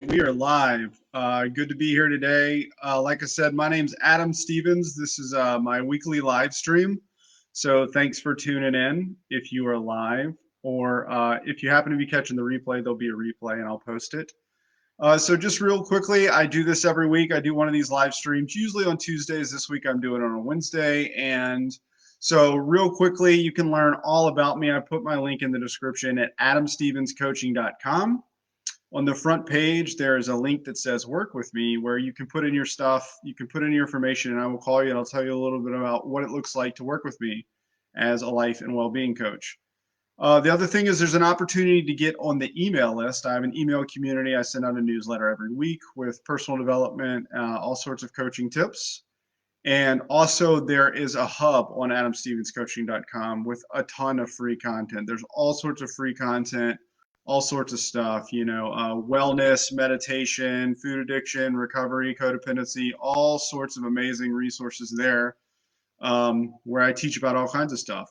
We are live. Good to be here today. Like I said, my name's Adam Stevens. This is my weekly live stream. So thanks for tuning in if you are live, or if you happen to be catching the replay, there'll be a replay and I'll post it. So just real quickly, I do this every week. I do one of these live streams, usually on Tuesdays. This week I'm doing it on a Wednesday. And so real quickly, you can learn all about me. I put my link in the description at adamstevenscoaching.com. On the front page, there is a link that says work with me, where you can put in your stuff, you can put in your information, and I will call you and I'll tell you a little bit about what it looks like to work with me as a life and well-being coach. The other thing is there's an opportunity to get on the email list. I have an email community. I send out a newsletter every week with personal development, all sorts of coaching tips. And also there is a hub on adamstevenscoaching.com with a ton of free content. There's all sorts of free content, all sorts of stuff, wellness, meditation, food addiction, recovery, codependency, all sorts of amazing resources there, where I teach about all kinds of stuff.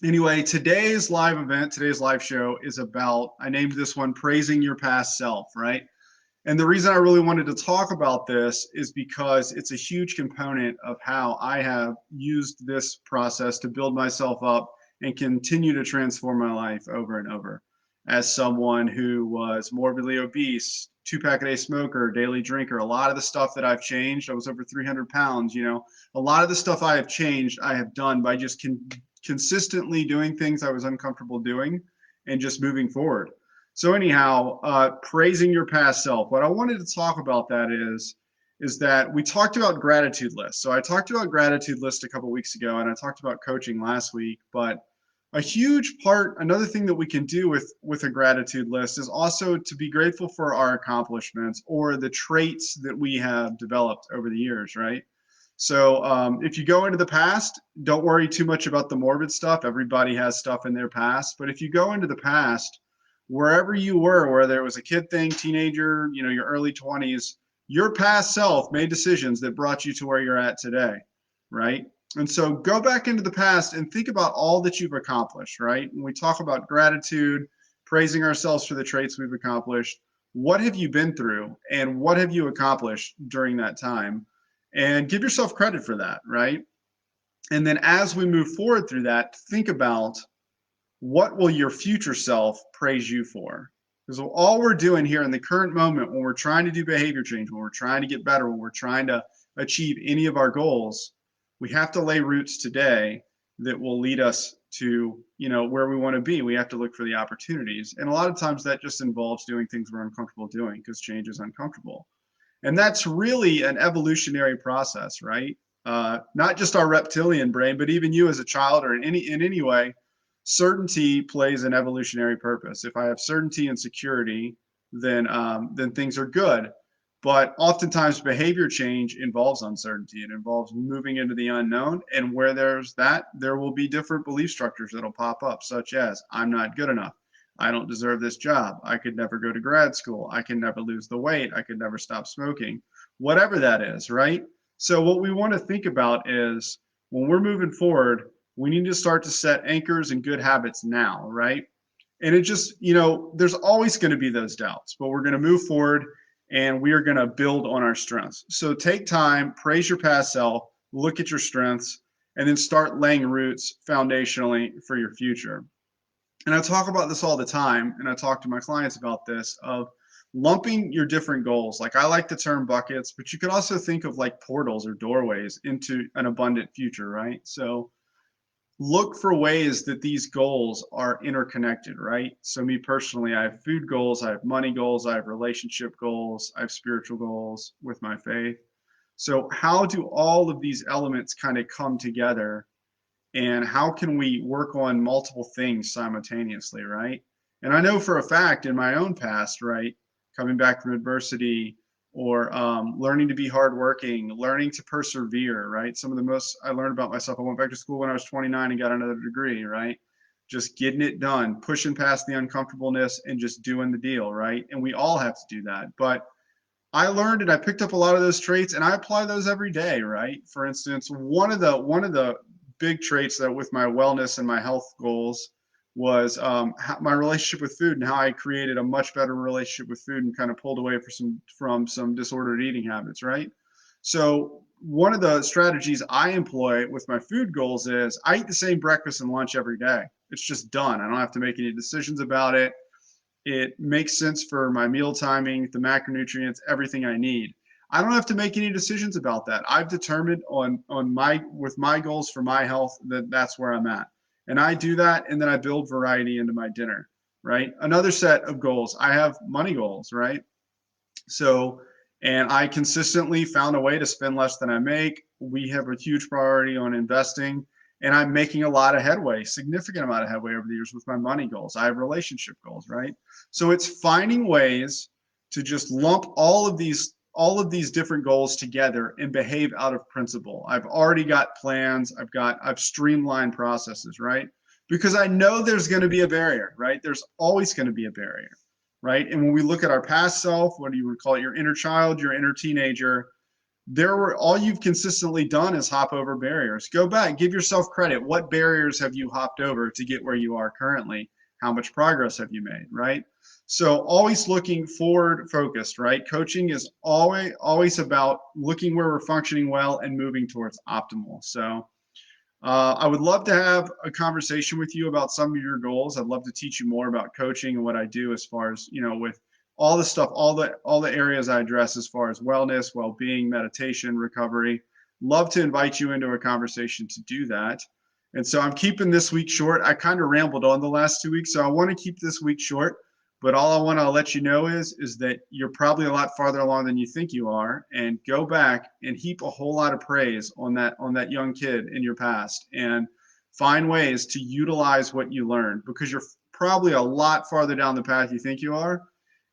Anyway, today's live event, today's live show is about, I named this one Praising Your Past Self, right? And the reason I really wanted to talk about this is because it's a huge component of how I have used this process to build myself up and continue to transform my life over and over. As someone who was morbidly obese, 2-pack-a-day smoker, daily drinker, a lot of the stuff that I've changed, I was over 300 pounds, a lot of the stuff I have changed, I have done by just consistently doing things I was uncomfortable doing and just moving forward. So anyhow, praising your past self. What I wanted to talk about that is that we talked about gratitude lists. So I talked about gratitude list a couple weeks ago, and I talked about coaching last week. But a huge part, another thing that we can do with a gratitude list is also to be grateful for our accomplishments or the traits that we have developed over the years, right? So if you go into the past, don't worry too much about the morbid stuff. Everybody has stuff in their past. But if you go into the past, wherever you were, whether it was a kid thing, teenager, your early 20s, your past self made decisions that brought you to where you're at today, right? And so go back into the past and think about all that you've accomplished, right? When we talk about gratitude, praising ourselves for the traits we've accomplished, what have you been through and what have you accomplished during that time? And give yourself credit for that, right? And then as we move forward through that, think about what will your future self praise you for? Because all we're doing here in the current moment, when we're trying to do behavior change, when we're trying to get better, when we're trying to achieve any of our goals, we have to lay roots today that will lead us to, where we want to be. We have to look for the opportunities. And a lot of times that just involves doing things we're uncomfortable doing because change is uncomfortable. And that's really an evolutionary process, right? Not just our reptilian brain, but even you as a child or in any way, certainty plays an evolutionary purpose. If I have certainty and security, then things are good. But oftentimes behavior change involves uncertainty. It involves moving into the unknown. And where there's that, there will be different belief structures that'll pop up, such as I'm not good enough. I don't deserve this job. I could never go to grad school. I can never lose the weight. I could never stop smoking. Whatever that is, right? So what we want to think about is when we're moving forward, we need to start to set anchors and good habits now, right? And it just, there's always going to be those doubts, but we're going to move forward and we are going to build on our strengths. So take time, praise your past self, look at your strengths, and then start laying roots foundationally for your future. And I talk about this all the time, and I talk to my clients about this, of lumping your different goals. Like I like the term buckets, but you could also think of like portals or doorways into an abundant future, right? So look for ways that these goals are interconnected, right? So me personally, I have food goals, I have money goals, I have relationship goals, I have spiritual goals with my faith. So how do all of these elements kind of come together, and how can we work on multiple things simultaneously, right? And I know for a fact in my own past, right, coming back from adversity, or learning to be hardworking, learning to persevere, right? Some of the most I learned about myself, I went back to school when I was 29 and got another degree, right? Just getting it done, pushing past the uncomfortableness and just doing the deal, right? And we all have to do that. But I learned and I picked up a lot of those traits and I apply those every day, right? For instance, one of the big traits that with my wellness and my health goals was my relationship with food and how I created a much better relationship with food and kind of pulled away from some disordered eating habits, right? So one of the strategies I employ with my food goals is I eat the same breakfast and lunch every day. It's just done. I don't have to make any decisions about it. It makes sense for my meal timing, the macronutrients, everything I need. I don't have to make any decisions about that. I've determined on my with my goals for my health that that's where I'm at. And I do that and then I build variety into my dinner, right? Another set of goals. I have money goals, right? So, and I consistently found a way to spend less than I make. We have a huge priority on investing, and I'm making a lot of headway, significant amount of headway over the years with my money goals. I have relationship goals, right? So it's finding ways to just lump all of these different goals together and behave out of principle. I've already got plans. I've streamlined processes, right? Because I know there's going to be a barrier, right? There's always going to be a barrier, right? And when we look at our past self, what do you would call it, your inner child, your inner teenager, all you've consistently done is hop over barriers. Go back, give yourself credit. What barriers have you hopped over to get where you are currently? How much progress have you made, right? So always looking forward focused, right? Coaching is always about looking where we're functioning well and moving towards optimal. So I would love to have a conversation with you about some of your goals. I'd love to teach you more about coaching and what I do as far as, with all the stuff, all the areas I address as far as wellness, well-being, meditation, recovery. Love to invite you into a conversation to do that. And so I'm keeping this week short. I kind of rambled on the last 2 weeks, so I want to keep this week short. But all I want to let you know is that you're probably a lot farther along than you think you are, and go back and heap a whole lot of praise on that young kid in your past, and find ways to utilize what you learned, because you're probably a lot farther down the path you think you are.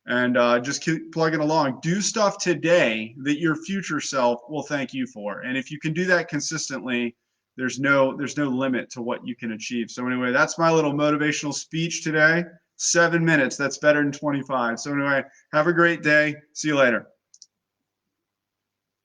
And just keep plugging along. Do stuff today that your future self will thank you for, and if you can do that consistently, there's no limit to what you can achieve. So anyway, that's my little motivational speech today. 7 minutes. That's better than 25. So anyway, have a great day. See you later.